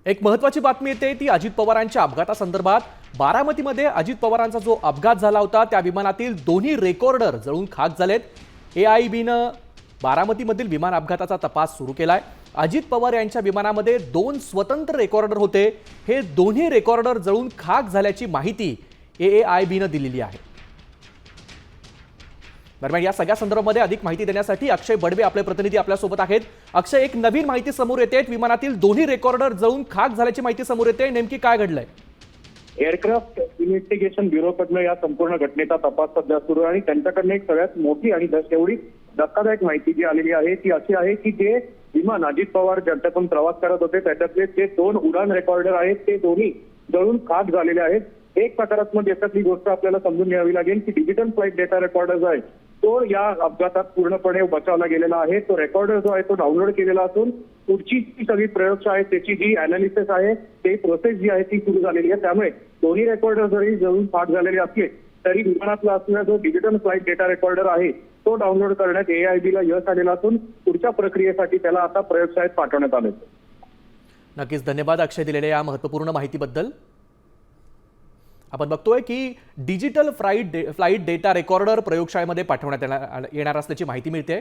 एक महत्त्वाची बातमी येते ती अजित पवारांच्या अपघातासंदर्भात। बारामतीमध्ये अजित पवारांचा जो अपघात झाला होता त्या विमानातील दोन्ही रेकॉर्डर जळून खाक झालेत। AIBनं बारामतीमधील विमान अपघाताचा तपास सुरू केलाय। अजित पवार यांच्या विमानामध्ये 2 स्वतंत्र रेकॉर्डर होते। हे दोन्ही रेकॉर्डर जळून खाक झाल्याची माहिती AIBनं दिलेली आहे। दरम्यान या सगळ्या संदर्भामध्ये अधिक माहिती देण्यासाठी अक्षय बडवे आपले प्रतिनिधी आपल्या सोबत आहेत। अक्षय, एक नवीन माहिती समोर येते, विमानातील दोन्ही रेकॉर्डर जळून खाक झाल्याची माहिती समोर येते, नेमकी काय घडलंय? एअरक्राफ्ट इन्व्हेस्टिगेशन ब्युरोकडनं या संपूर्ण घटनेचा तपास सध्या सुरू आहे आणि त्यांच्याकडनं एक सगळ्यात मोठी आणि एवढी धक्कादायक माहिती जी आलेली आहे ती अशी आहे की जे विमान अजित पवार ज्यांच्यातून प्रवास करत होते त्याच्यातले जे 2 उडान रेकॉर्डर आहेत ते दोन्ही जळून खाक झालेले आहेत। एक सकारात्मक याच्यातली गोष्ट आपल्याला समजून घ्यावी लागेल की डिजिटल फ्लाईट डेटा रेकॉर्डर जो आहे तो या अपघातात पूर्णपणे बचावला गेलेला आहे। तो रेकॉर्डर जो आहे तो डाउनलोड केलेला असून पुढची जी सगळी प्रयोगशाळा आहे त्याची जी अनालिसिस आहे ते प्रोसेस जी आहे ती सुरू झालेली आहे। त्यामुळे दोन्ही रेकॉर्डर जरी जळून खाक झालेले असले तरी विमानातला असलेला जो डिजिटल फ्लाईट डेटा रेकॉर्डर आहे तो डाउनलोड करण्यात AIBला यश आलेलं असून पुढच्या प्रक्रियेसाठी त्याला आता प्रयोगशाळेत पाठवण्यात आले। नक्कीच धन्यवाद अक्षय दिलेल्या या महत्त्वपूर्ण माहितीबद्दल। आपण बघतोय की डिजिटल फ्लाईट डेटा रेकॉर्डर प्रयोगशाळेमध्ये पाठवण्यात येणार असल्याची माहिती मिळते।